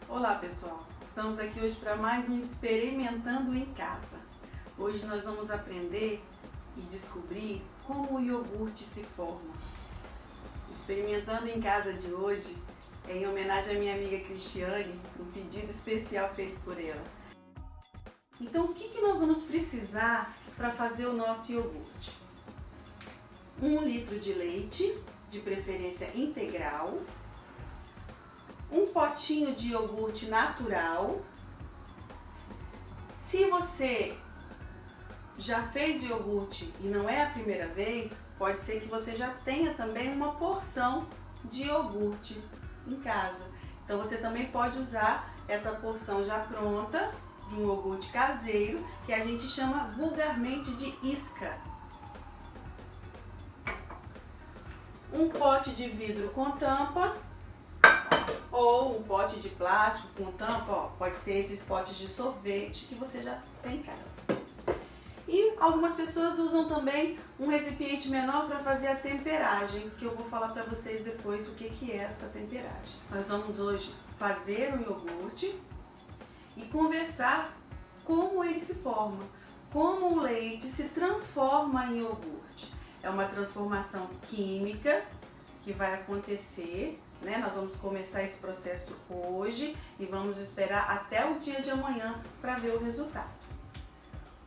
Olá pessoal, estamos aqui hoje para mais um Experimentando em Casa. Hoje nós vamos aprender e descobrir como o iogurte se forma. O Experimentando em Casa de hoje é em homenagem à minha amiga Cristiane, um pedido especial feito por ela. Então o que nós vamos precisar para fazer o nosso iogurte? 1 litro de leite, de preferência integral, um potinho de iogurte natural. Se você já fez o iogurte e não é a primeira vez, pode ser que você já tenha também uma porção de iogurte em casa. Então você também pode usar essa porção já pronta de um iogurte caseiro, que a gente chama vulgarmente de isca. Um pote de vidro com tampa, ou um pote de plástico com tampa, ó, pode ser esses potes de sorvete que você já tem em casa. E algumas pessoas usam também um recipiente menor para fazer a temperagem, que eu vou falar para vocês depois o que é essa temperagem. Nós vamos hoje fazer o iogurte e conversar como ele se forma, como o leite se transforma em iogurte. É uma transformação química que vai acontecer, né? Nós vamos começar esse processo hoje e vamos esperar até o dia de amanhã para ver o resultado.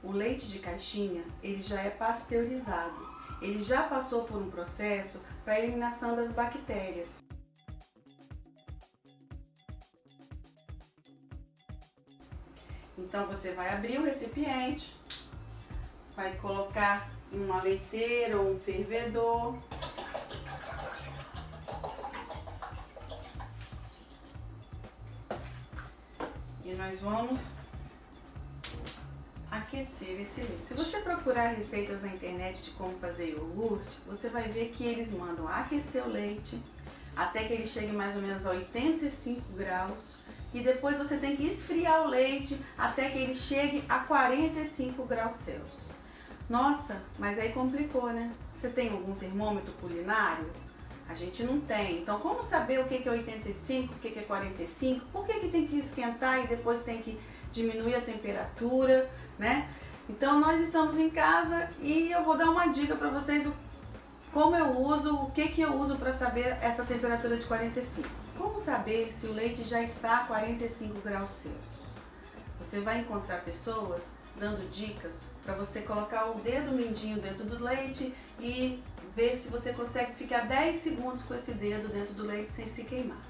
O leite de caixinha, ele já é pasteurizado, ele já passou por um processo para a eliminação das bactérias. Então você vai abrir o recipiente, vai colocar em uma leiteira ou um fervedor. E nós vamos aquecer esse leite. Se você procurar receitas na internet de como fazer iogurte, você vai ver que eles mandam aquecer o leite até que ele chegue mais ou menos a 85 graus. E depois você tem que esfriar o leite até que ele chegue a 45 graus Celsius. Nossa, mas aí complicou, né? Você tem algum termômetro culinário? A gente não tem. Então, como saber o que é 85, o que é 45? Por que tem que esquentar e depois tem que diminuir a temperatura, né? Então, nós estamos em casa e eu vou dar uma dica para vocês como eu uso, o que eu uso para saber essa temperatura de 45. Como saber se o leite já está a 45 graus Celsius? Você vai encontrar pessoas dando dicas para você colocar o dedo mindinho dentro do leite e ver se você consegue ficar 10 segundos com esse dedo dentro do leite sem se queimar.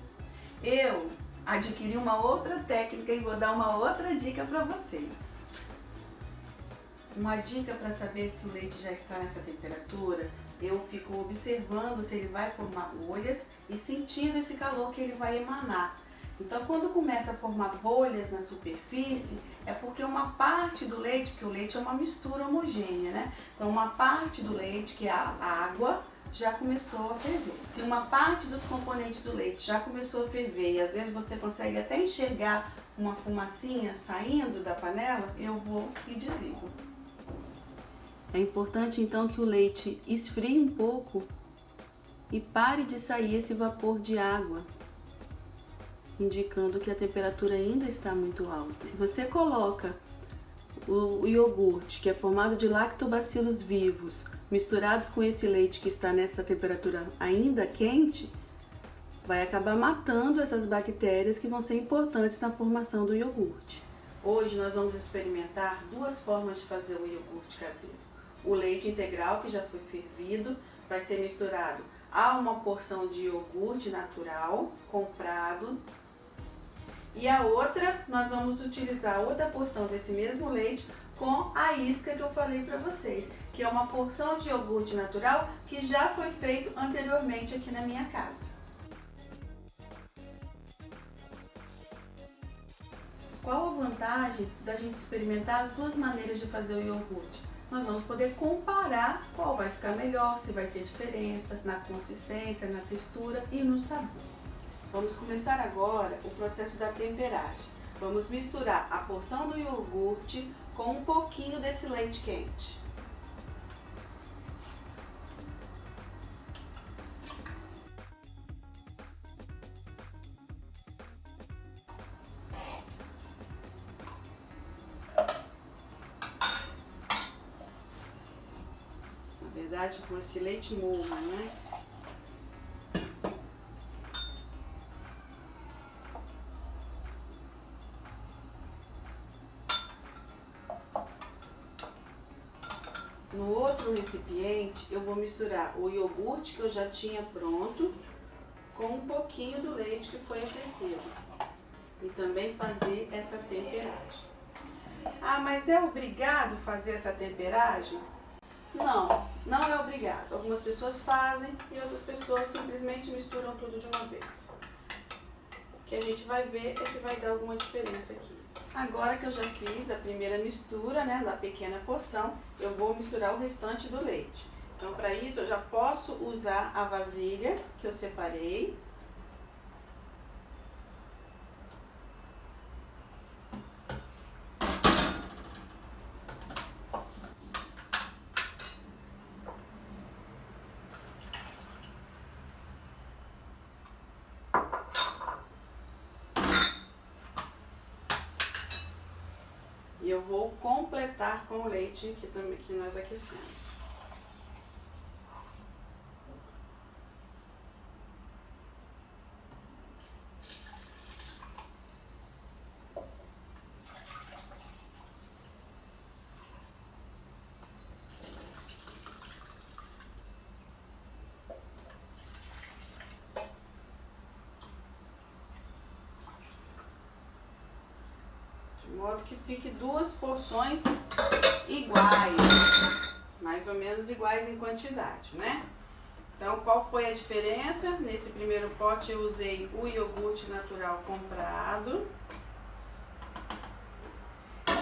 Eu adquiri uma outra técnica e vou dar uma outra dica para vocês. Uma dica para saber se o leite já está nessa temperatura, eu fico observando se ele vai formar bolhas e sentindo esse calor que ele vai emanar. Então, quando começa a formar bolhas na superfície, é porque uma parte do leite, porque o leite é uma mistura homogênea, né? Então, uma parte do leite, que é a água, já começou a ferver. Se uma parte dos componentes do leite já começou a ferver e às vezes você consegue até enxergar uma fumacinha saindo da panela, eu vou e desligo. É importante então que o leite esfrie um pouco e pare de sair esse vapor de água, indicando que a temperatura ainda está muito alta. Se você coloca o iogurte, que é formado de lactobacilos vivos, misturados com esse leite que está nessa temperatura ainda quente, vai acabar matando essas bactérias que vão ser importantes na formação do iogurte. Hoje nós vamos experimentar 2 formas de fazer o iogurte caseiro. O leite integral, que já foi fervido, vai ser misturado a uma porção de iogurte natural comprado. E a outra, nós vamos utilizar outra porção desse mesmo leite com a isca que eu falei para vocês, que é uma porção de iogurte natural que já foi feito anteriormente aqui na minha casa. Qual a vantagem da gente experimentar as 2 maneiras de fazer o iogurte? Nós vamos poder comparar qual vai ficar melhor, se vai ter diferença na consistência, na textura e no sabor. Vamos começar agora o processo da temperagem. Vamos misturar a porção do iogurte com um pouquinho desse leite quente. verdade, com esse leite morno, né? No outro recipiente, eu vou misturar o iogurte que eu já tinha pronto com um pouquinho do leite que foi aquecido. E também fazer essa temperagem. Ah, mas é obrigado fazer essa temperagem? Não, não é obrigado. Algumas pessoas fazem e outras pessoas simplesmente misturam tudo de uma vez. O que a gente vai ver é se vai dar alguma diferença aqui. Agora que eu já fiz a primeira mistura, né, da pequena porção, eu vou misturar o restante do leite. Então, para isso, eu já posso usar a vasilha que eu separei. E eu vou completar com o leite que nós aquecemos. De modo que fique duas porções iguais, mais ou menos iguais em quantidade, né? Então, qual foi a diferença? Nesse primeiro pote eu usei o iogurte natural comprado.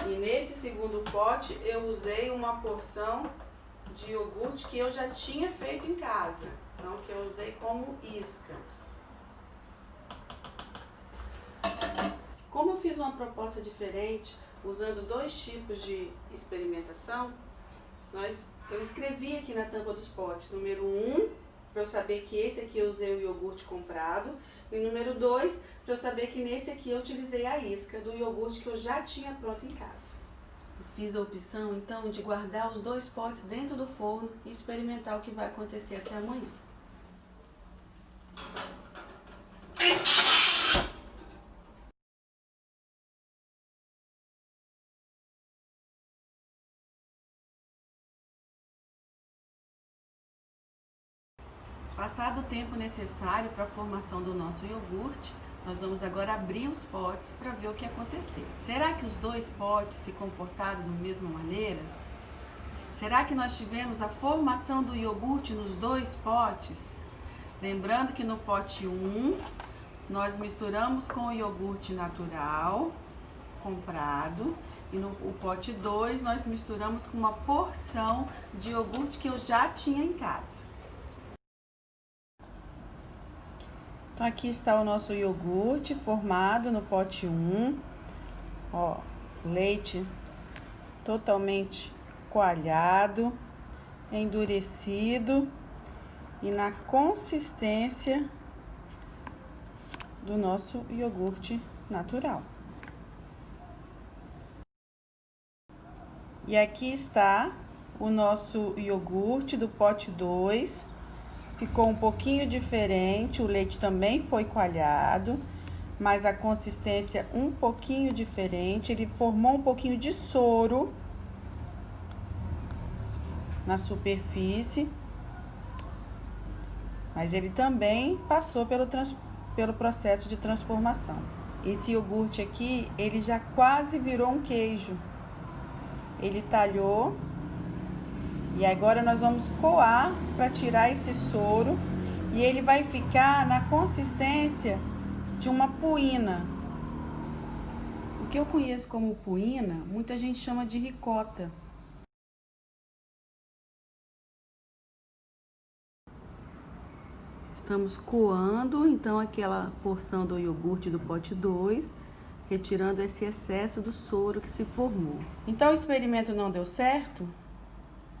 E nesse segundo pote eu usei uma porção de iogurte que eu já tinha feito em casa. Então, que eu usei como isca. Como eu fiz uma proposta diferente, usando dois tipos de experimentação, eu escrevi aqui na tampa dos potes, número 1, para eu saber que esse aqui eu usei o iogurte comprado, e número 2, para eu saber que nesse aqui eu utilizei a isca do iogurte que eu já tinha pronto em casa. Eu fiz a opção, então, de guardar os dois potes dentro do forno e experimentar o que vai acontecer até amanhã. Passado o tempo necessário para a formação do nosso iogurte, nós vamos agora abrir os potes para ver o que aconteceu. Será que os dois potes se comportaram da mesma maneira? Será que nós tivemos a formação do iogurte nos dois potes? Lembrando que no pote 1, nós misturamos com o iogurte natural, comprado, e no pote 2, nós misturamos com uma porção de iogurte que eu já tinha em casa. Então, aqui está o nosso iogurte formado no pote 1. Ó, leite totalmente coalhado, endurecido e na consistência do nosso iogurte natural. E aqui está o nosso iogurte do pote 2. Ficou um pouquinho diferente, o leite também foi coalhado, mas a consistência um pouquinho diferente. Ele formou um pouquinho de soro na superfície, mas ele também passou pelo processo de transformação. Esse iogurte aqui, ele já quase virou um queijo. Ele talhou. E agora nós vamos coar para tirar esse soro e ele vai ficar na consistência de uma puína. O que eu conheço como puína, muita gente chama de ricota. Estamos coando então aquela porção do iogurte do pote 2, retirando esse excesso do soro que se formou. Então o experimento não deu certo?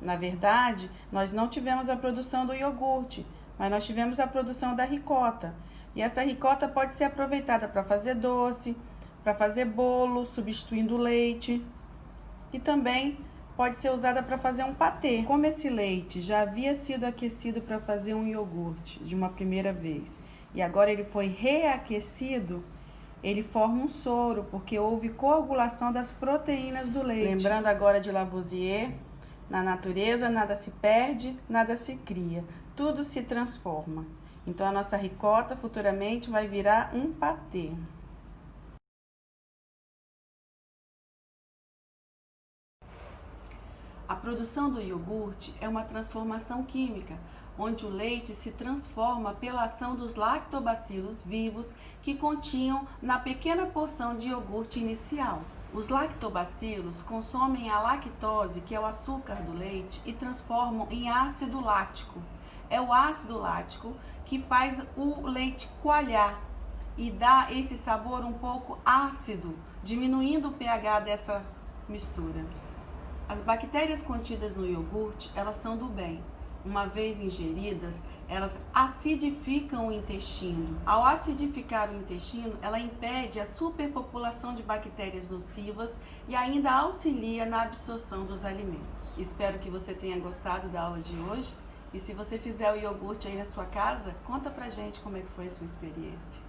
Na verdade, nós não tivemos a produção do iogurte, mas nós tivemos a produção da ricota. E essa ricota pode ser aproveitada para fazer doce, para fazer bolo, substituindo o leite. E também pode ser usada para fazer um patê. Como esse leite já havia sido aquecido para fazer um iogurte de uma primeira vez e agora ele foi reaquecido, ele forma um soro, porque houve coagulação das proteínas do leite. Lembrando agora de Lavoisier, na natureza nada se perde, nada se cria, tudo se transforma. Então a nossa ricota futuramente vai virar um patê. A produção do iogurte é uma transformação química, onde o leite se transforma pela ação dos lactobacilos vivos que continham na pequena porção de iogurte inicial. Os lactobacilos consomem a lactose, que é o açúcar do leite, e transformam em ácido lático. É o ácido lático que faz o leite coalhar e dá esse sabor um pouco ácido, diminuindo o pH dessa mistura. As bactérias contidas no iogurte, elas são do bem. Uma vez ingeridas, elas acidificam o intestino. Ao acidificar o intestino, ela impede a superpopulação de bactérias nocivas e ainda auxilia na absorção dos alimentos. Espero que você tenha gostado da aula de hoje. E se você fizer o iogurte aí na sua casa, conta pra gente como é que foi a sua experiência.